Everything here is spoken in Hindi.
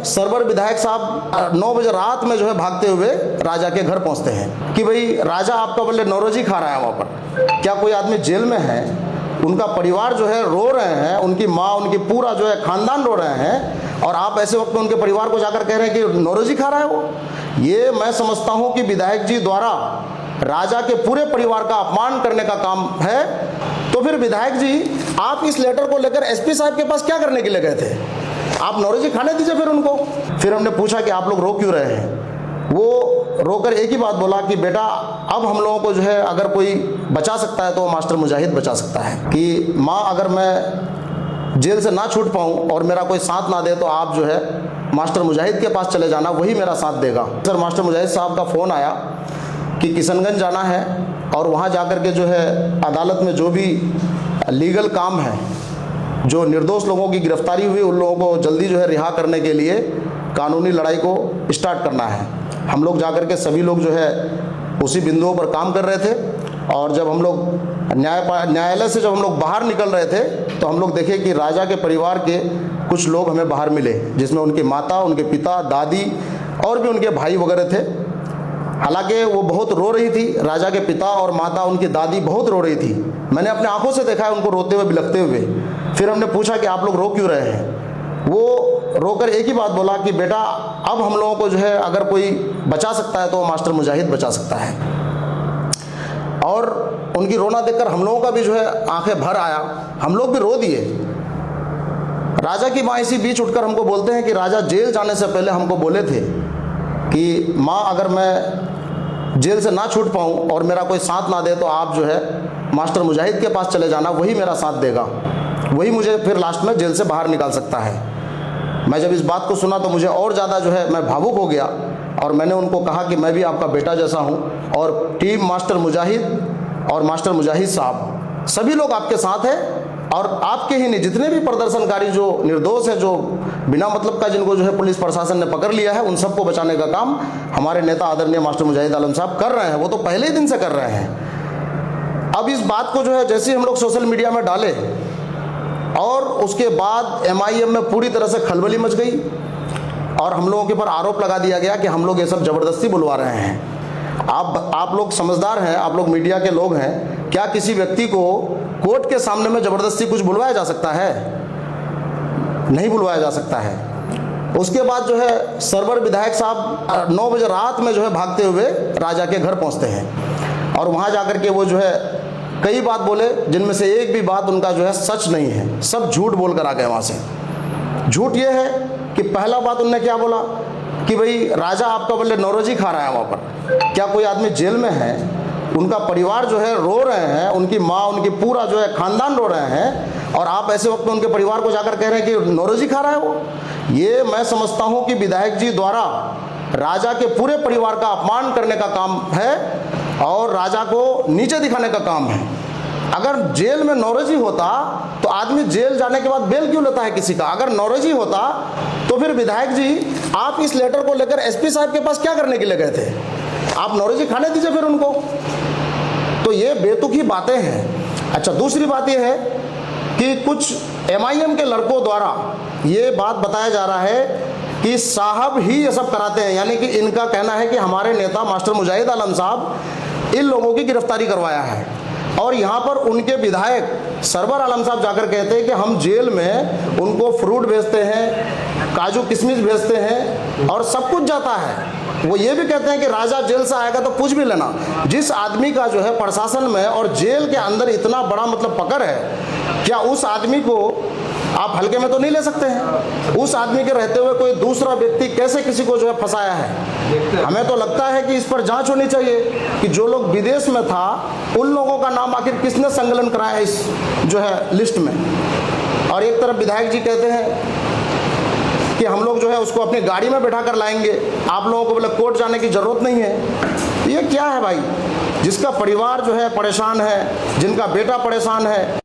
सरवर विधायक साहब 9 बजे रात में जो है भागते हुए राजा के घर पहुंचते हैं कि भाई राजा आपका बोले नौरोजी खा रहा है वहाँ पर। क्या कोई आदमी जेल में है, उनका परिवार जो है रो रहे हैं, उनकी माँ उनकी पूरा जो है खानदान रो रहे हैं, और आप ऐसे वक्त में उनके परिवार को जाकर कह रहे हैं कि नौरोजी खा रहा है वो। ये मैं समझता हूँ कि विधायक जी द्वारा राजा के पूरे परिवार का अपमान करने का काम है। तो फिर विधायक जी आप इस लेटर को लेकर एसपी साहब के पास क्या करने के लिए गए थे? आप नौरोजी खाने दीजिए फिर उनको। फिर हमने पूछा कि आप लोग रो क्यों रहे हैं? वो रोकर एक ही बात बोला कि बेटा अब हम लोगों को जो है अगर कोई बचा सकता है तो मास्टर मुजाहिद बचा सकता है। कि माँ अगर मैं जेल से ना छूट पाऊँ और मेरा कोई साथ ना दे तो आप जो है मास्टर मुजाहिद के पास चले जाना, वही मेरा साथ देगा। सर मास्टर मुजाहिद साहब का फ़ोन आया कि किशनगंज जाना है और वहाँ जाकर के जो है अदालत में जो भी लीगल काम है, जो निर्दोष लोगों की गिरफ्तारी हुई उन लोगों को जल्दी जो है रिहा करने के लिए कानूनी लड़ाई को स्टार्ट करना है। हम लोग जाकर के सभी लोग जो है उसी बिंदुओं पर काम कर रहे थे। और जब हम लोग न्यायालय से जब हम लोग बाहर निकल रहे थे तो हम लोग देखे कि राजा के परिवार के कुछ लोग हमें बाहर मिले, जिसमें उनकी माता, उनके पिता, दादी और भी उनके भाई वगैरह थे। हालांकि वो बहुत रो रही थी, राजा के पिता और माता, उनकी दादी बहुत रो रही थी। मैंने अपने आंखों से देखा है उनको रोते हुए, बिलखते हुए। फिर हमने पूछा कि आप लोग रो क्यों रहे हैं? वो रोकर एक ही बात बोला कि बेटा अब हम लोगों को जो है अगर कोई बचा सकता है तो मास्टर मुजाहिद बचा सकता है। और उनकी रोना देखकर हम लोगों का भी जो है आंखें भर आया, हम लोग भी रो दिए। राजा की माँ इसी बीच उठकर हमको बोलते हैं कि राजा जेल जाने से पहले हमको बोले थे कि माँ अगर मैं जेल से ना छूट पाऊँ और मेरा कोई साथ ना दे तो आप जो है मास्टर मुजाहिद के पास चले जाना, वही मेरा साथ देगा, वही मुझे फिर लास्ट में जेल से बाहर निकाल सकता है। मैं जब इस बात को सुना तो मुझे और ज़्यादा जो है मैं भावुक हो गया और मैंने उनको कहा कि मैं भी आपका बेटा जैसा हूँ और टीम मास्टर मुजाहिद और मास्टर मुजाहिद साहब सभी लोग आपके साथ हैं। और आपके ही नहीं, जितने भी प्रदर्शनकारी जो निर्दोष है, जो बिना मतलब का जिनको जो है पुलिस प्रशासन ने पकड़ लिया है, उन सबको बचाने का काम हमारे नेता आदरणीय मास्टर मुजाहिद आलम साहब कर रहे हैं। वो तो पहले ही दिन से कर रहे हैं। अब इस बात को जो है जैसे ही हम लोग सोशल मीडिया में डाले और उसके बाद MIM में पूरी तरह से खलबली मच गई और हम लोगों के ऊपर आरोप लगा दिया गया कि हम लोग ये सब ज़बरदस्ती बुलवा रहे हैं। आप लोग समझदार हैं, आप लोग मीडिया के लोग हैं, क्या किसी व्यक्ति को कोर्ट के सामने में ज़बरदस्ती कुछ बुलवाया जा सकता है? नहीं बुलवाया जा सकता है। उसके बाद जो है सरवर विधायक साहब 9 बजे रात में जो है भागते हुए राजा के घर पहुंचते हैं और वहां जाकर के वो जो है कई बात बोले, जिनमें से एक भी बात उनका जो है सच नहीं है, सब झूठ बोल कर आ गए वहाँ से। झूठ ये है कि पहला बात उनने क्या बोला कि भाई राजा आपका बोले नौरोजी खा रहा है वहाँ पर। क्या कोई आदमी जेल में है, उनका परिवार जो है रो रहे हैं, उनकी माँ उनकी पूरा जो है खानदान रो रहे हैं, और आप ऐसे वक्त में उनके परिवार को जाकर कह रहे हैं कि नौरोजी खा रहा है वो। ये मैं समझता हूँ कि विधायक जी द्वारा राजा के पूरे परिवार का अपमान करने का काम है और राजा को नीचे दिखाने का काम है। अगर जेल में नौरोजी होता तो आदमी जेल जाने के बाद बेल क्यों लेता है किसी का? अगर नौरोजी होता तो फिर विधायक जी आप इस लेटर को लेकर एसपी साहब के पास क्या करने के लिए गए थे? आप नौरोजी खाने दीजिए फिर उनको। तो ये बेतुकी बातें हैं। अच्छा, दूसरी बात यह है कि कुछ MIM के लड़कों द्वारा ये बात बताया जा रहा है कि साहब ही ये सब कराते हैं, यानी कि इनका कहना है कि हमारे नेता मास्टर मुजाहिद आलम साहब इन लोगों की गिरफ्तारी करवाया है। और यहाँ पर उनके विधायक सरवर आलम साहब जाकर कहते हैं कि हम जेल में उनको फ्रूट भेजते हैं, काजू किशमिश भेजते हैं और सब कुछ जाता है। वो ये भी कहते हैं कि राजा जेल से आएगा तो पूछ भी लेना। जिस आदमी का जो है प्रशासन में और जेल के अंदर इतना बड़ा मतलब पकड़ है, क्या उस आदमी को आप हल्के में तो नहीं ले सकते हैं? उस आदमी के रहते हुए कोई दूसरा व्यक्ति कैसे किसी को जो है फंसाया है? हमें तो लगता है कि इस पर जांच होनी चाहिए कि जो लोग विदेश में था उन लोगों का नाम आखिर किसने संकलन कराया इस जो है लिस्ट में। और एक तरफ विधायक जी कहते हैं कि हम लोग जो है उसको अपनी गाड़ी में बैठा कर लाएंगे, आप लोगों को बोले कोर्ट जाने की जरूरत नहीं है। ये क्या है भाई? जिसका परिवार जो है परेशान है, जिनका बेटा परेशान है,